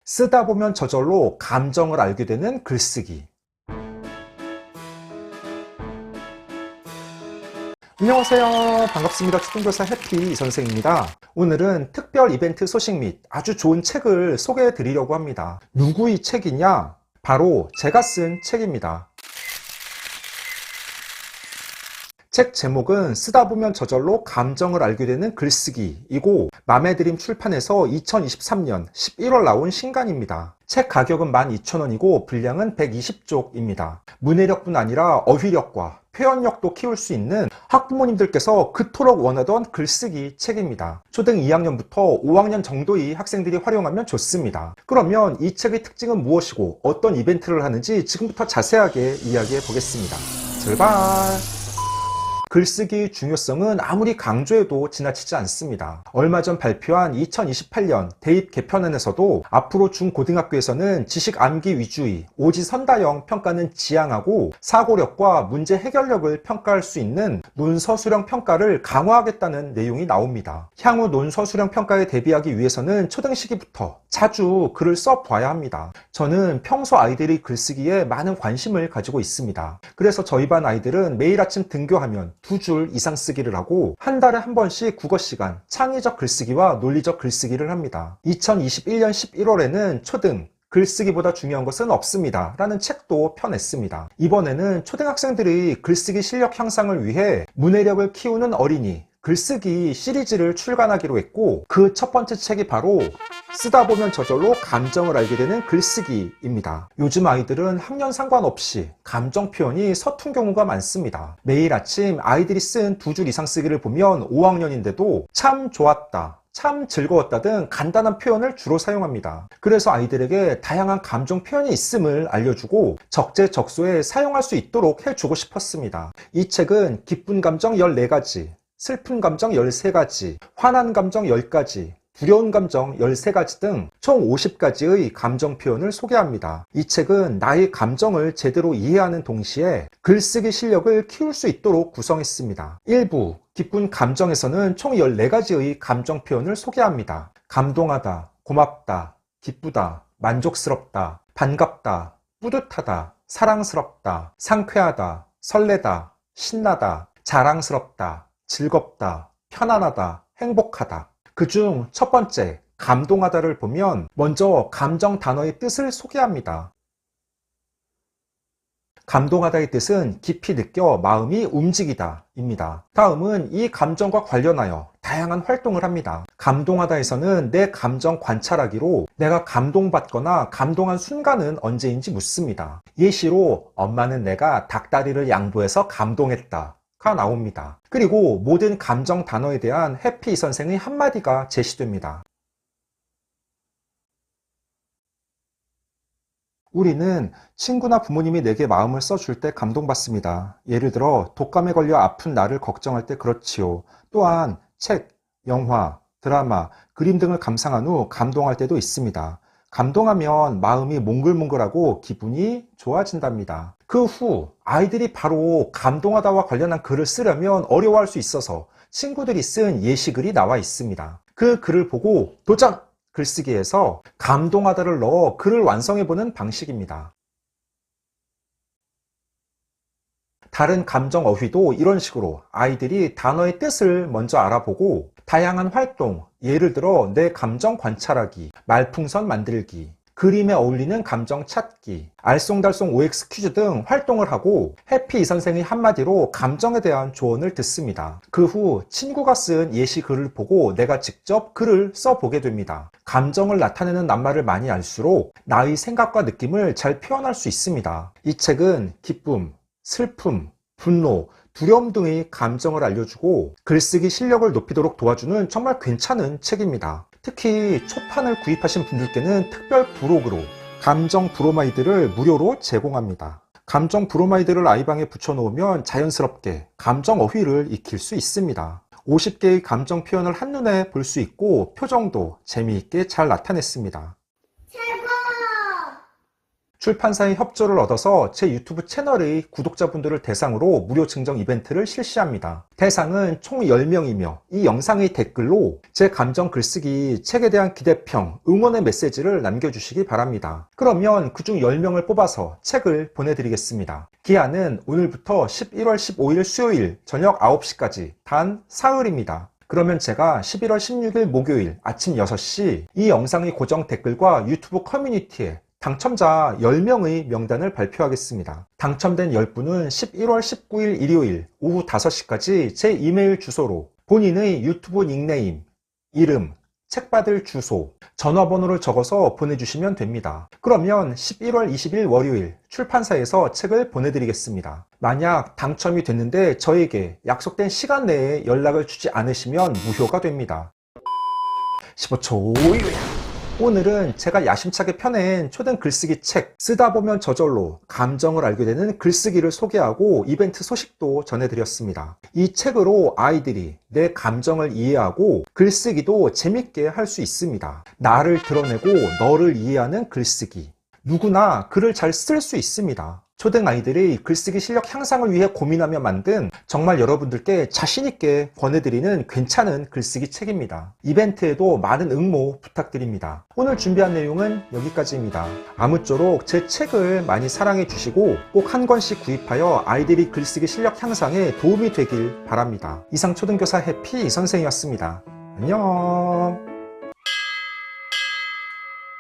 쓰다 보면 저절로 감정을 알게 되는 글쓰기. 안녕하세요. 반갑습니다. 초등교사 해피 선생입니다. 오늘은 특별 이벤트 소식 및 아주 좋은 책을 소개해 드리려고 합니다. 누구의 책이냐? 바로 제가 쓴 책입니다. 책 제목은 쓰다 보면 저절로 감정을 알게 되는 글쓰기이고 맘에드림 출판에서 2023년 11월 나온 신간입니다. 책 가격은 12,000원이고 분량은 120쪽입니다. 문해력뿐 아니라 어휘력과 표현력도 키울 수 있는 학부모님들께서 그토록 원하던 글쓰기 책입니다. 초등 2학년부터 5학년 정도의 학생들이 활용하면 좋습니다. 그러면 이 책의 특징은 무엇이고 어떤 이벤트를 하는지 지금부터 자세하게 이야기해 보겠습니다. 출발! 글쓰기의 중요성은 아무리 강조해도 지나치지 않습니다. 얼마 전 발표한 2028년 대입 개편안에서도 앞으로 중고등학교에서는 지식 암기 위주의 오지선다형 평가는 지양하고 사고력과 문제 해결력을 평가할 수 있는 논서수령 평가를 강화하겠다는 내용이 나옵니다. 향후 논서수령 평가에 대비하기 위해서는 초등 시기부터 자주 글을 써봐야 합니다. 저는 평소 아이들이 글쓰기에 많은 관심을 가지고 있습니다. 그래서 저희 반 아이들은 매일 아침 등교하면 2줄 이상 쓰기를 하고 한 달에 한 번씩 국어 시간, 창의적 글쓰기와 논리적 글쓰기를 합니다. 2021년 11월에는 초등 글쓰기보다 중요한 것은 없습니다 라는 책도 펴냈습니다. 이번에는 초등학생들의 글쓰기 실력 향상을 위해 문해력을 키우는 어린이 글쓰기 시리즈를 출간하기로 했고 그 첫 번째 책이 바로 쓰다 보면 저절로 감정을 알게 되는 글쓰기입니다. 요즘 아이들은 학년 상관없이 감정 표현이 서툰 경우가 많습니다. 매일 아침 아이들이 쓴 2줄 이상 쓰기를 보면 5학년인데도 참 좋았다, 참 즐거웠다 등 간단한 표현을 주로 사용합니다. 그래서 아이들에게 다양한 감정 표현이 있음을 알려주고 적재적소에 사용할 수 있도록 해주고 싶었습니다. 이 책은 기쁜 감정 14가지, 슬픈 감정 13가지, 화난 감정 10가지, 두려운 감정 13가지 등 총 50가지의 감정 표현을 소개합니다. 이 책은 나의 감정을 제대로 이해하는 동시에 글쓰기 실력을 키울 수 있도록 구성했습니다. 1부 기쁜 감정에서는 총 14가지의 감정 표현을 소개합니다. 감동하다, 고맙다, 기쁘다, 만족스럽다, 반갑다, 뿌듯하다, 사랑스럽다, 상쾌하다, 설레다, 신나다, 자랑스럽다, 즐겁다, 편안하다, 행복하다. 그중 첫 번째, 감동하다를 보면 먼저 감정 단어의 뜻을 소개합니다. 감동하다의 뜻은 깊이 느껴 마음이 움직이다 입니다. 다음은 이 감정과 관련하여 다양한 활동을 합니다. 감동하다에서는 내 감정 관찰하기로 내가 감동받거나 감동한 순간은 언제인지 묻습니다. 예시로 엄마는 내가 닭다리를 양보해서 감동했다 가 나옵니다. 그리고 모든 감정 단어에 대한 해피 선생의 한마디가 제시됩니다. 우리는 친구나 부모님이 내게 마음을 써줄 때 감동받습니다. 예를 들어 독감에 걸려 아픈 나를 걱정할 때 그렇지요. 또한 책, 영화, 드라마, 그림 등을 감상한 후 감동할 때도 있습니다. 감동하면 마음이 몽글몽글하고 기분이 좋아진답니다. 그 후 아이들이 바로 감동하다와 관련한 글을 쓰려면 어려워할 수 있어서 친구들이 쓴 예시글이 나와 있습니다. 그 글을 보고 도전! 글쓰기에서 감동하다를 넣어 글을 완성해보는 방식입니다. 다른 감정 어휘도 이런 식으로 아이들이 단어의 뜻을 먼저 알아보고 다양한 활동, 예를 들어 내 감정 관찰하기, 말풍선 만들기, 그림에 어울리는 감정 찾기, 알쏭달쏭 OX 퀴즈 등 활동을 하고 해피 이 선생의 한마디로 감정에 대한 조언을 듣습니다. 그 후 친구가 쓴 예시 글을 보고 내가 직접 글을 써보게 됩니다. 감정을 나타내는 낱말을 많이 알수록 나의 생각과 느낌을 잘 표현할 수 있습니다. 이 책은 기쁨, 슬픔, 분노, 두려움 등의 감정을 알려주고 글쓰기 실력을 높이도록 도와주는 정말 괜찮은 책입니다. 특히 초판을 구입하신 분들께는 특별 부록으로 감정 브로마이드를 무료로 제공합니다. 감정 브로마이드를 아이방에 붙여놓으면 자연스럽게 감정 어휘를 익힐 수 있습니다. 50개의 감정 표현을 한눈에 볼 수 있고 표정도 재미있게 잘 나타냈습니다. 출판사의 협조를 얻어서 제 유튜브 채널의 구독자분들을 대상으로 무료 증정 이벤트를 실시합니다. 대상은 총 10명이며 이 영상의 댓글로 제 감정 글쓰기, 책에 대한 기대평, 응원의 메시지를 남겨주시기 바랍니다. 그러면 그중 10명을 뽑아서 책을 보내드리겠습니다. 기한은 오늘부터 11월 15일 수요일 저녁 9시까지 단 사흘입니다. 그러면 제가 11월 16일 목요일 아침 6시 이 영상의 고정 댓글과 유튜브 커뮤니티에 당첨자 10명의 명단을 발표하겠습니다. 당첨된 10분은 11월 19일 일요일 오후 5시까지 제 이메일 주소로 본인의 유튜브 닉네임, 이름, 책 받을 주소, 전화번호를 적어서 보내주시면 됩니다. 그러면 11월 20일 월요일 출판사에서 책을 보내드리겠습니다. 만약 당첨이 됐는데 저에게 약속된 시간 내에 연락을 주지 않으시면 무효가 됩니다. 15초. 오늘은 제가 야심차게 펴낸 초등 글쓰기 책 쓰다 보면 저절로 감정을 알게 되는 글쓰기를 소개하고 이벤트 소식도 전해드렸습니다. 이 책으로 아이들이 내 감정을 이해하고 글쓰기도 재밌게 할 수 있습니다. 나를 드러내고 너를 이해하는 글쓰기. 누구나 글을 잘 쓸 수 있습니다. 초등 아이들의 글쓰기 실력 향상을 위해 고민하며 만든 정말 여러분들께 자신있게 권해드리는 괜찮은 글쓰기 책입니다. 이벤트에도 많은 응모 부탁드립니다. 오늘 준비한 내용은 여기까지입니다. 아무쪼록 제 책을 많이 사랑해 주시고 꼭 한 권씩 구입하여 아이들이 글쓰기 실력 향상에 도움이 되길 바랍니다. 이상 초등교사 해피 선생이었습니다. 안녕.